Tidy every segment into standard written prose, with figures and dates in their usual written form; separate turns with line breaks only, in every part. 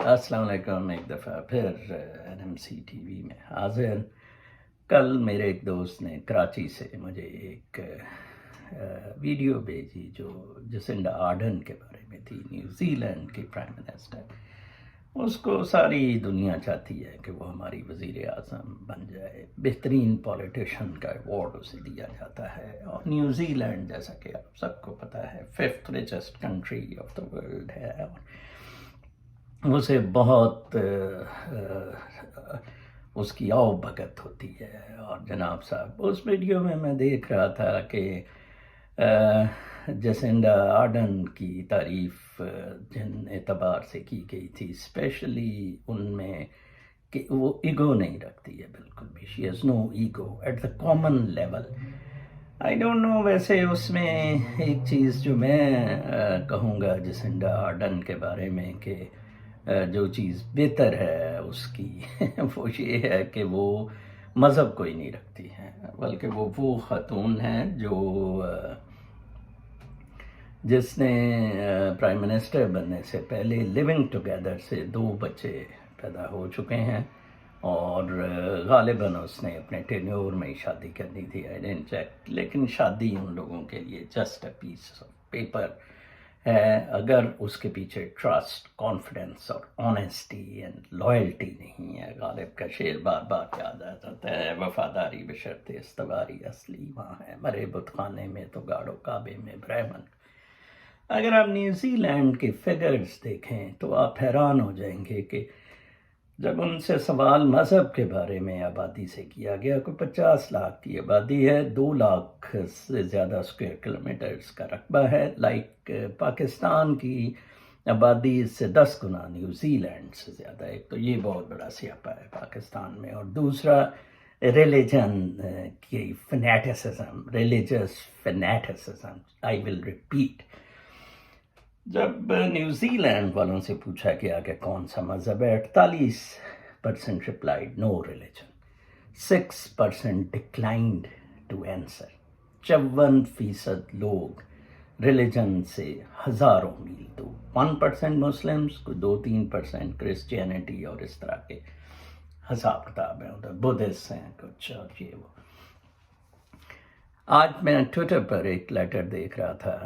السلام علیکم، ایک دفعہ پھر N M C T V میں حاضر۔ کل میرے ایک دوست نے کراچی سے مجھے ایک ویڈیو بھیجی جو جسنڈا آرڈن کے بارے میں تھی، نیوزی لینڈ کی پرائم منسٹر۔ اس کو ساری دنیا چاہتی ہے کہ وہ ہماری وزیر اعظم بن جائے، بہترین پولیٹیشین کا ایوارڈ اسے دیا جاتا ہے، اور نیوزی لینڈ جیسا کہ آپ سب کو پتہ ہے 5th richest country of the world ہے، اور اسے بہت اس کی آؤ بھگت ہوتی ہے۔ اور جناب صاحب اس ویڈیو میں میں دیکھ رہا تھا کہ جسنڈا آرڈن کی تعریف جن اعتبار سے کی گئی تھی، اسپیشلی ان میں کہ وہ ایگو نہیں رکھتی ہے بالکل بھی، she has no ego at the common level. I don't know, ویسے اس میں ایک چیز جو میں کہوں گا جسنڈا آرڈن کے بارے میں کہ جو چیز بہتر ہے اس کی وہ یہ ہے کہ وہ مذہب کوئی نہیں رکھتی ہے، بلکہ وہ خاتون ہیں جو جس نے پرائم منسٹر بننے سے پہلے لیونگ ٹوگیدر سے 2 بچے پیدا ہو چکے ہیں، اور غالباً اس نے اپنے ٹینیور میں ہی شادی کرنی تھی، آئی ڈنٹ چیک، لیکن شادی ان لوگوں کے لیے just a piece of paper ہے اگر اس کے پیچھے ٹرسٹ، کانفیڈنس اور آنیسٹی اینڈ لائلٹی نہیں ہے۔ غالب کا شعر بار بار یاد آ جاتا ہے، وفاداری بشرط استواری اصلی وہاں ہے، مرے بت خانے میں تو گاڑو کعبے میں برہمن۔ اگر آپ نیوزی لینڈ کے فگرز دیکھیں تو آپ حیران ہو جائیں گے کہ جب ان سے سوال مذہب کے بارے میں آبادی سے کیا گیا، کوئی 50 لاکھ کی آبادی ہے، 2 لاکھ سے زیادہ اسکوائر کلومیٹرز کا رقبہ ہے، لائک پاکستان کی آبادی سے 10 گنا نیوزی لینڈ سے زیادہ۔ ایک تو یہ بہت بڑا سیاپا ہے پاکستان میں، اور دوسرا ریلیجن کی fanaticism, religious fanaticism, I will repeat. جب نیوزی لینڈ والوں سے پوچھا گیا کہ کون سا مذہب ہے، 48% replied no religion, 6% declined to answer، 54% لوگ ریلیجن سے ہزاروں میل دور، 1% مسلمس، کوئی 2-3% کرسچینٹی، اور اس طرح کے حساب کتاب ہیں، ادھر بدھسٹ ہیں کچھ، اور یہ وہ۔ آج میں ٹویٹر پر ایک لیٹر دیکھ رہا تھا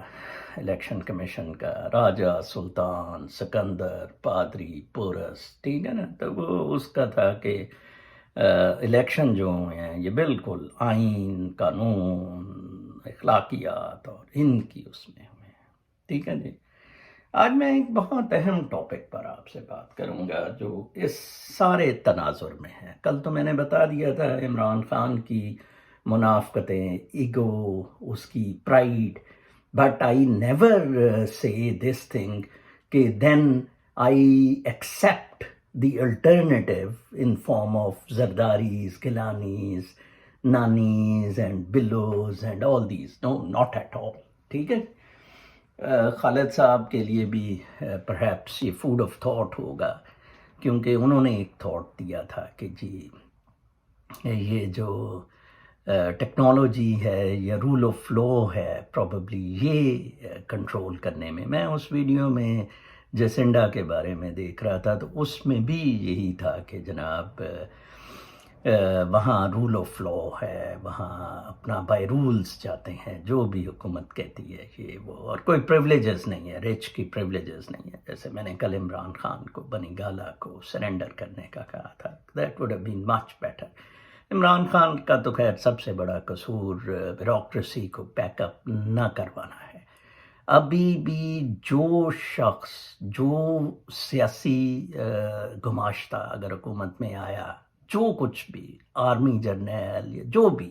الیکشن کمیشن کا، راجہ سلطان سکندر پادری پورس، ٹھیک ہے نا، تو وہ اس کا تھا کہ الیکشن جو ہوئے ہیں یہ بالکل آئین، قانون، اخلاقیات اور ان کی اس میں ہوئے ہیں، ٹھیک ہے جی۔ آج میں ایک بہت اہم ٹاپک پر آپ سے بات کروں گا جو اس سارے تناظر میں ہے۔ کل تو میں نے بتا دیا تھا عمران خان کی منافقتیں، ایگو، اس کی پرائیڈ، بٹ آئی نیور سے دس تھنگ کہ then I accept the alternative in form of Zardaris, Gilanis, نانیز اینڈ بلوز and all these, no not at all, ٹھیک ہے۔ خالد صاحب کے لیے بھی پرہیپس یہ فوڈ آف تھاٹ ہوگا، کیونکہ انہوں نے ایک تھاٹ دیا تھا کہ جی یہ جو ٹیکنالوجی ہے یا رول آف لا ہے، پروبیبلی یہ کنٹرول کرنے میں اس ویڈیو میں جسنڈا کے بارے میں دیکھ رہا تھا، تو اس میں بھی یہی تھا کہ جناب وہاں رول آف لا ہے، وہاں اپنا بائی رولز جاتے ہیں، جو بھی حکومت کہتی ہے یہ وہ، اور کوئی پریولیجز نہیں ہے، رچ کی پریولیجز نہیں ہے، جیسے میں نے کل عمران خان کو، بنی گالا کو سرنڈر کرنے کا کہا تھا، that would have been much better. Imran Khan کا تو خیر سب سے بڑا قصور بیوروکریسی کو بیک اپ نہ کروانا ہے۔ ابھی بھی جو شخص، جو سیاسی گماشتہ اگر حکومت میں آیا، جو کچھ بھی آرمی جرنیل یا جو بھی،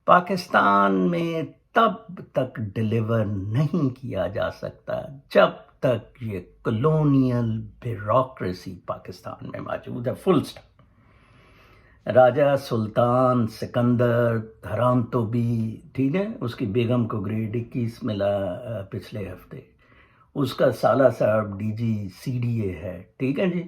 پاکستان میں تب تک ڈیلیور نہیں کیا جا سکتا جب تک یہ کلونیل بیوروکریسی پاکستان میں موجود ہے، فل سٹاپ۔ راجہ سلطان سکندر حرام تو بھی، ٹھیک ہے، اس کی بیگم کو گریڈ 21 ملا پچھلے ہفتے، اس کا سالہ صاحب D G C D A ہے، ٹھیک ہے جی۔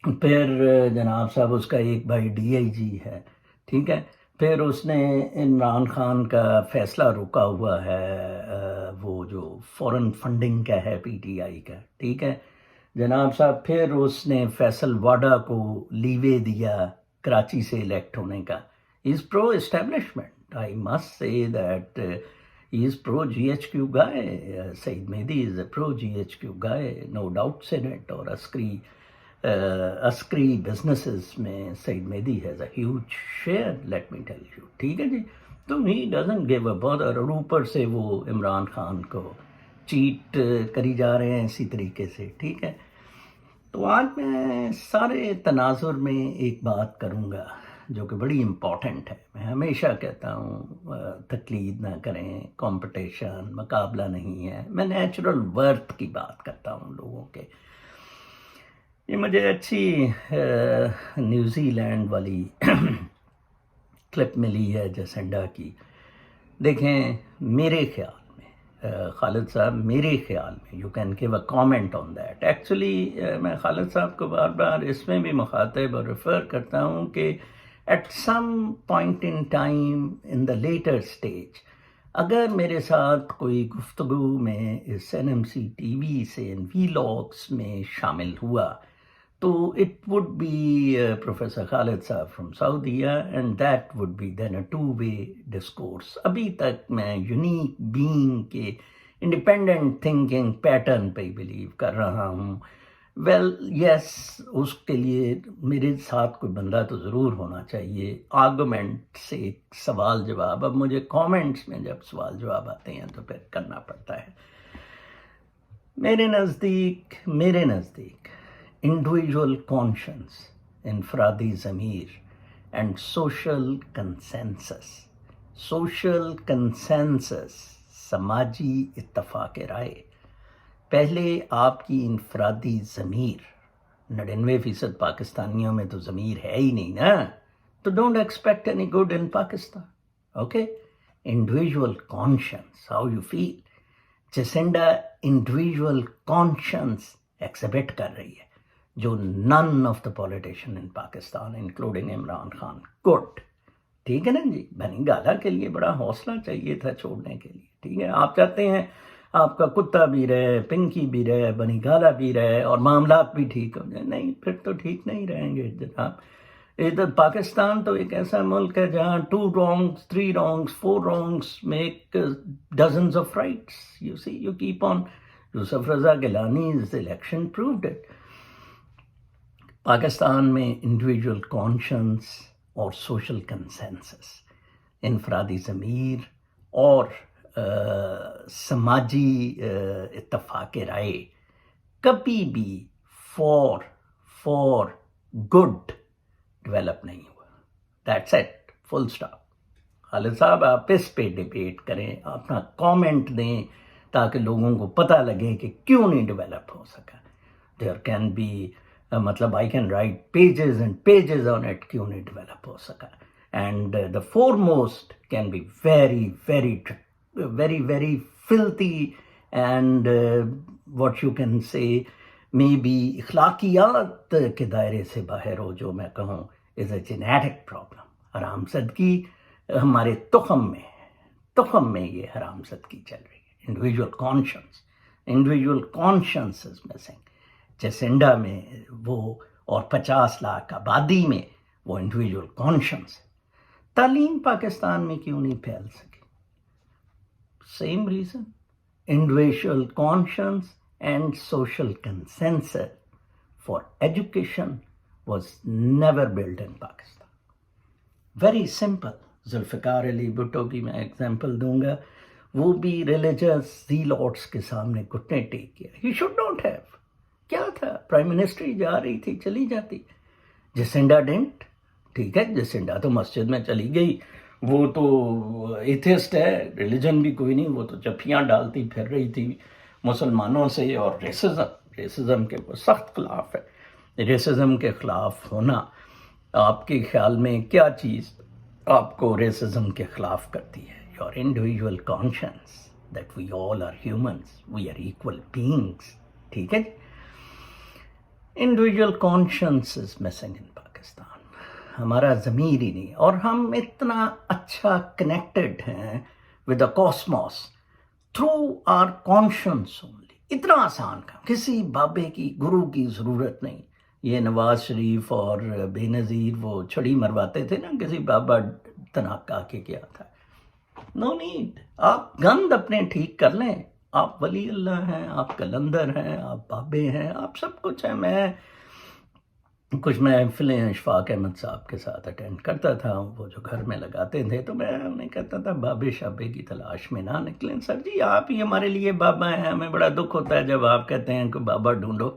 پھر جناب صاحب اس کا ایک بھائی ڈی آئی جی ہے، ٹھیک ہے۔ پھر اس نے عمران خان کا فیصلہ روکا ہوا ہے، وہ جو فورن فنڈنگ کا ہے پی ٹی آئی کا، ٹھیک ہے، جناب صاحب پھر اس نے فیصل واڈا کو لیوے دیا کراچی سے الیکٹ ہونے کا. He is pro establishment. I must say that he is pro G H Q guy. Saeed Mehdi is a pro G H Q guy, no doubts in it. اور عسکری بزنسز میں Saeed Mehdi has a huge share, let me tell you. ٹھیک ہے جی. تو he doesn't give a bother. اور اوپر سے وہ عمران خان کو چیٹ کری جا رہے ہیں اسی طریقے سے. ٹھیک ہے. تو آج میں سارے تناظر میں ایک بات کروں گا جو کہ بڑی امپورٹنٹ ہے. میں ہمیشہ کہتا ہوں تقلید نہ کریں, کمپٹیشن مقابلہ نہیں ہے. میں نیچرل ورتھ کی بات کرتا ہوں لوگوں کے. یہ مجھے اچھی نیوزی لینڈ والی کلپ ملی ہے جسنڈا کی. دیکھیں میرے خیال خالد صاحب, میرے خیال میں you can give a comment on that. Actually میں خالد صاحب کو بار بار اس میں بھی مخاطب اور ریفر کرتا ہوں کہ at some point in time in the later stage اگر میرے ساتھ کوئی گفتگو میں اس N M C T V سے وی لاگس میں شامل ہوا تو it would be professor Khalid Sahab from سعودیہ and that would be then a two way discourse. ابھی تک میں یونیک بینگ کے انڈیپینڈنٹ تھنکنگ پیٹرن پہ بلیو کر رہا ہوں. ویل یس, اس کے لیے میرے ساتھ کوئی بندہ تو ضرور ہونا چاہیے. آرگومنٹ سے سوال جواب. اب مجھے کامنٹس میں جب سوال جواب آتے ہیں تو پھر کرنا پڑتا ہے. میرے نزدیک انڈیویجول کانشنس, انفرادی ضمیر اینڈ سوشل کنسنسس سماجی اتفاق رائے. پہلے آپ کی انفرادی ضمیر, 99% پاکستانیوں میں تو ضمیر ہے ہی نہیں نا, تو don't expect any good in Pakistan. Okay. Individual conscience, how you feel. Jacinda individual conscience exhibit کر رہی ہے جو none of the politician in Pakistan including Imran Khan could. ٹھیک ہے نا جی. بنی گالا کے لیے بڑا حوصلہ چاہیے تھا چھوڑنے کے لیے. ٹھیک ہے. آپ چاہتے ہیں آپ کا کتا بھی رہے, پنکی بھی رہے, بنی گالا بھی رہے اور معاملات بھی ٹھیک ہو جائیں. نہیں, پھر تو ٹھیک نہیں رہیں گے جناب. ادھر پاکستان تو ایک ایسا ملک ہے جہاں 2 wrongs, 3 wrongs, 4 wrongs make dozens of rights. You see, you keep on. Yusuf Raza گیلانی's election proved it. Pakistan میں انڈیویجول کانشنس اور سوشل کنسنسس, انفرادی ضمیر اور سماجی اتفاق رائے کبھی بھی فور گڈ ڈیولپ نہیں ہوا. That's it, full stop. Khalid Sahab آپ اس پہ ڈیبیٹ کریں, اپنا کامنٹ دیں تاکہ لوگوں کو پتہ لگے کہ کیوں نہیں ڈیولپ ہو سکا. دیر کین بی مطلب I can write pages and pages on it, کیوں نہیں ڈیولپ ہو سکا. And the foremost can be very very very very filthy and what you can say maybe اخلاقیات کے دائرے سے باہر ہو, جو میں کہوں is a genetic problem. حرام زدگی ہمارے تخم میں یہ حرام زدگی چل رہی ہے. Individual conscience is missing. Jacinda میں وہ اور 50 لاکھ آبادی میں وہ انڈیویجول کانشنس. تعلیم پاکستان میں کیوں نہیں پھیل سکی؟ Same reason. Individual conscience and social consensus for education was never built in Pakistan. Very simple. Zulfiqar Ali Bhutto کی میں ایگزامپل دوں گا, وہ بھی ریلیجس زیلوٹس کے سامنے گھٹنے ٹیک کیا. He should not have. کیا تھا, پرائم منسٹری جا رہی تھی, چلی جاتی. جسنڈا ڈینٹ. ٹھیک ہے, جسنڈا تو مسجد میں چلی گئی, وہ تو ایتھسٹ ہے, ریلیجن بھی کوئی نہیں, وہ تو چپیاں ڈالتی پھر رہی تھی مسلمانوں سے. اور ریسزم کے وہ سخت خلاف ہے. ریسزم کے خلاف ہونا, آپ کے خیال میں کیا چیز آپ کو ریسزم کے خلاف کرتی ہے؟ Your individual conscience that we all are humans, we are equal beings. ٹھیک ہے. Individual conscience is missing in Pakistan. ہمارا ضمیر ہی نہیں, اور ہم اتنا اچھا کنیکٹڈ ہیں with the cosmos through our conscience only. اتنا آسان کام، کسی بابے کی گرو کی ضرورت نہیں. یہ نواز شریف اور بے نظیر وہ چھڑی مرواتے تھے نا، کسی بابا تناکا کے کیا تھا. No need. آپ گند اپنے ٹھیک کر لیں. آپ ولی اللہ ہیں، آپ کلندر ہیں، آپ بابے ہیں، آپ سب کچھ ہیں. میں کچھ محفلیں اشفاق احمد صاحب کے ساتھ اٹینڈ کرتا تھا، وہ جو گھر میں لگاتے تھے، تو میں انہیں کہتا تھا بابے شابے کی تلاش میں نہ نکلیں. سر جی آپ ہی ہمارے لیے بابا ہیں، ہمیں بڑا دکھ ہوتا ہے جب آپ کہتے ہیں کہ بابا ڈھونڈو.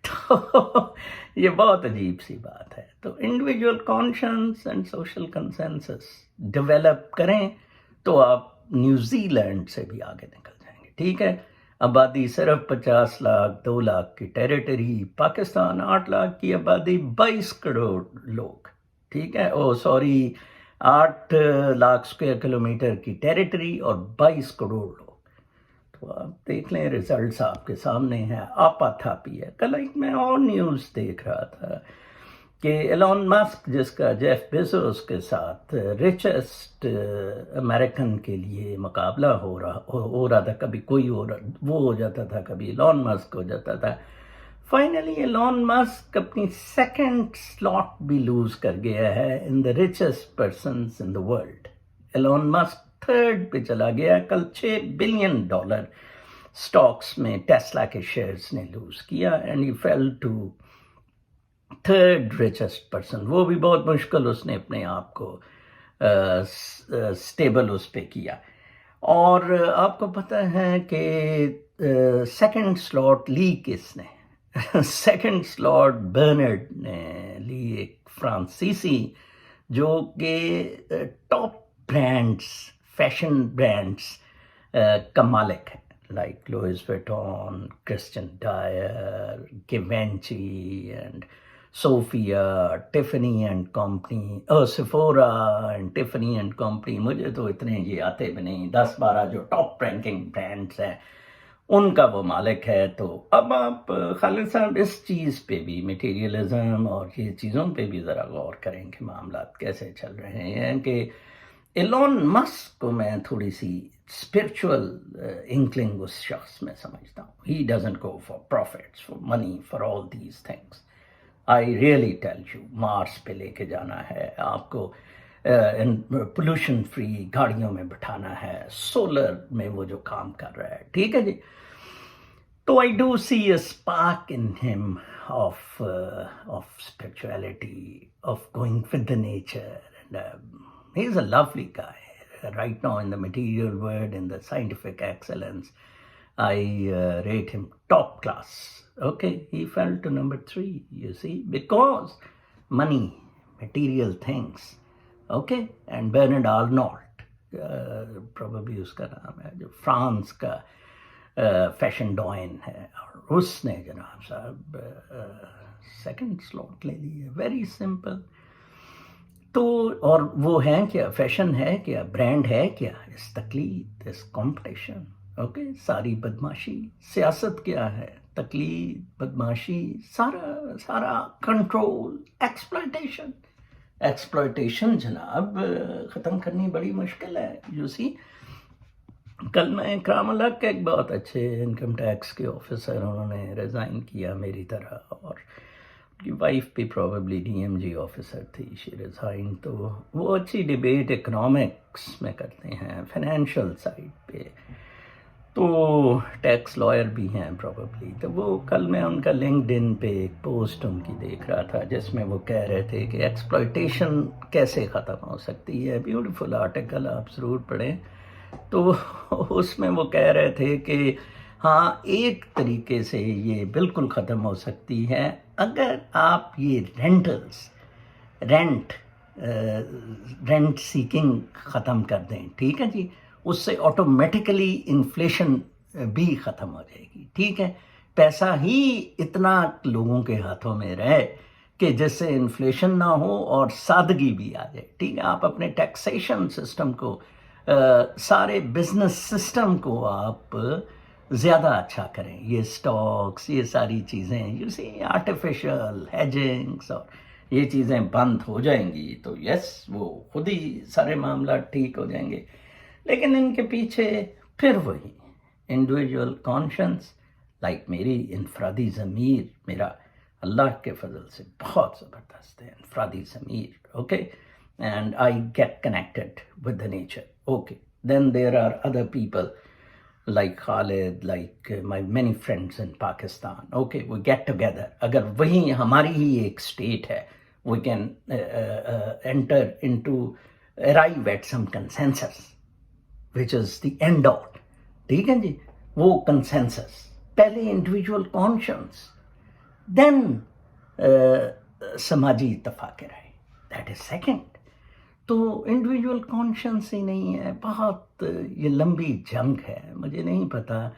تو یہ بہت عجیب سی بات ہے. تو individual conscience and social consensus develop کریں تو آپ نیوزی لینڈ سے بھی آگے نکل جائیں گے. ٹھیک ہے، آبادی صرف 50 لاکھ 2 لاکھ کی ٹیریٹری، پاکستان 8 لاکھ کی آبادی 22 کروڑ لوگ. ٹھیک ہے، 8 لاکھ اسکوائر کلومیٹر کی ٹیریٹری اور 22 کروڑ لوگ. تو آپ دیکھ لیں ریزلٹس آپ کے سامنے ہیں. آپا تھاپی ہے. کل ایک میں اور نیوز دیکھ رہا تھا کہ ایلون مسک جس کا جیف بیزوس کے ساتھ ریچسٹ امریکن کے لیے مقابلہ ہو رہا تھا، کبھی کوئی وہ ہو جاتا تھا، کبھی ایلون مسک ہو جاتا تھا. فائنلی ایلون مسک اپنی سیکنڈ سلاٹ بھی لوز کر گیا ہے in the richest persons in the world. Elon Musk third پہ چلا گیا. کل $6 بلین سٹاکس میں ٹیسلا کے شیئرز نے لوز کیا and he fell to third richest person. وہ بھی بہت مشکل اس نے اپنے آپ کو سٹیبل اس پہ کیا. اور آپ کو پتہ ہے کہ سیکنڈ سلاٹ لی کس نے؟ سیکنڈ سلاٹ برنرڈ نے لی، ایک فرانسیسی جو کہ ٹاپ برانڈس، فیشن برانڈس کا مالک ہے، like Louis Vuitton, Christian Dior, Givenchy and Sophia, Tiffany and company, Sephora and Tiffany and company. مجھے تو اتنے یہ آتے بھی نہیں، 10-12 جو ٹاپ رینکنگ برانڈس ہیں ان کا وہ مالک ہے. تو اب آپ خالد صاحب اس چیز پہ بھی، میٹیریلزم اور یہ چیزوں پہ بھی ذرا غور کریں کہ معاملات کیسے چل رہے ہیں. کہ ایلون مسک کو میں تھوڑی سی اسپرچول انکلنگ اس شخص میں سمجھتا ہوں. He doesn't go for profits, for money, for all these things. I really tell you, Mars پہ لے کے جانا ہے آپ کو، پولوشن فری گاڑیوں میں بٹھانا ہے، سولر میں وہ جو کام کر رہا ہے. ٹھیک ہے جی. تو I do see a spark ان ہم of spirituality, of going with the nature. And he's a lovely guy. Right now in the material world, in the scientific excellence, I rate him top class. Okay, he fell to number 3, you see, because money, material things. Okay, and Bernard Arnault, probably اس کا نام ہے، جو France کا fashion divine ہے، اور اس نے جناب صاحب سیکنڈ سلاٹ لے لی ہے. Very simple. تو اور وہ ہیں کیا؟ فیشن ہے کیا؟ برانڈ ہے کیا؟ اس تقلید، اس کمپٹیشن. اوکے، ساری بدماشی. سیاست کیا ہے؟ تقلید، بدماشی، سارا کنٹرول، ایکسپلائٹیشن. ایکسپلائٹیشن جناب ختم کرنی بڑی مشکل ہے. یو سی، کل میں اکرام الحق کے ایک بہت اچھے انکم ٹیکس کے آفیسر، انہوں نے ریزائن کیا میری طرح، اور کی وائف بھی probably D M G officer تھی، شی ریزائن. تو وہ اچھی ڈیبیٹ اکنامکس میں کرتے ہیں، فائنینشیل سائڈ پہ، تو ٹیکس لائر بھی ہیں پروبیبلی. تو وہ کل میں ان کا لنکڈ ان پہ ایک پوسٹ ان کی دیکھ رہا تھا جس میں وہ کہہ رہے تھے کہ ایکسپلائٹیشن کیسے ختم ہو سکتی ہے. بیوٹیفل آرٹیکل، آپ ضرور پڑھیں. تو اس میں وہ کہہ رہے تھے کہ ہاں، ایک طریقے سے یہ بالکل ختم ہو سکتی ہے اگر آپ یہ رینٹ سیکنگ ختم کر دیں. ٹھیک ہے جی، اس سے آٹومیٹیکلی انفلیشن بھی ختم ہو جائے گی. ٹھیک ہے، پیسہ ہی اتنا لوگوں کے ہاتھوں میں رہے کہ جس سے انفلیشن نہ ہو اور سادگی بھی آ جائے. ٹھیک ہے، آپ اپنے ٹیکسیشن سسٹم کو، سارے بزنس سسٹم کو آپ زیادہ اچھا کریں. یہ سٹاکس، یہ ساری چیزیں، یو سی، آرٹیفیشل ہیجنگس اور یہ چیزیں بند ہو جائیں گی تو یس، وہ خود ہی سارے معاملات ٹھیک ہو جائیں گے. لیکن ان کے پیچھے پھر وہی انڈیویجول کانشنس لائک میری انفرادی ضمیر میرا اللہ کے فضل سے بہت زبردست ہے انفرادی ضمیر okay and I get connected with the nature okay then there are other people like Khalid, like my many friends in Pakistan. Okay, we get together. اگر وہیں ہماری ہی ایک state ہے, we can enter into, arrive at some consensus, which is the end all. ٹھیک ہے جی, وہ consensus. پہلے individual conscience, then سماجی اتفاق رائے. That is second. تو انڈیویجول کانشنس ہی نہیں ہے, بہت یہ لمبی جنگ ہے. مجھے نہیں پتا,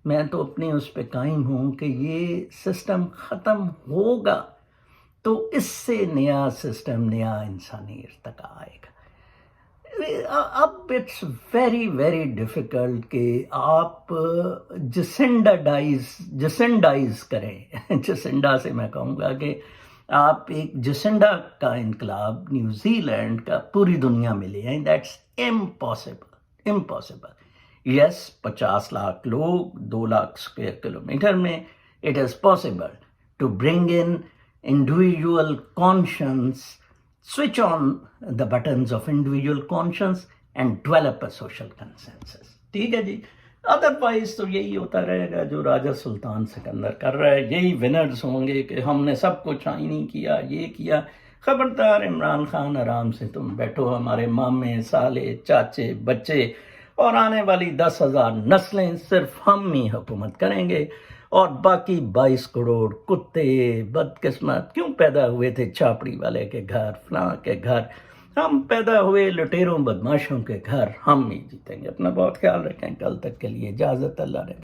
میں تو اپنے اس پہ قائم ہوں کہ یہ سسٹم ختم ہوگا تو اس سے نیا سسٹم, نیا انسانی ارتقا آئے گا. اب اٹس ویری ویری ڈیفیکلٹ کہ آپ جسنڈائز کریں. جسنڈا سے میں کہوں گا کہ آپ ایک جسنڈا کا انقلاب نیوزی لینڈ کا پوری دنیا میں لے آئیں. That's impossible. یس 50 لاکھ لوگ 2 لاکھ اسکوائر کلومیٹر میں, it is possible to bring in individual conscience, switch on the buttons of individual conscience and develop a social consensus. ٹھیک ہے جی, ادروائز تو یہی ہوتا رہے گا جو راجہ سلطان سکندر کر رہا ہے. یہی ونرز ہوں گے کہ ہم نے سب کچھ نہیں کیا, یہ کیا. خبردار عمران خان, آرام سے تم بیٹھو, ہمارے مامے سالے چاچے بچے اور آنے والی 10,000 نسلیں صرف ہم ہی حکومت کریں گے, اور باقی 22 کروڑ کتے بدقسمت کیوں پیدا ہوئے تھے چھاپڑی والے کے گھر, فلاں کے گھر, ہم پیدا ہوئے لٹیروں بدماشوں کے گھر, ہم ہی جیتیں گے. اپنا بہت خیال رکھیں. کل تک کے لیے اجازت, اللہ نے.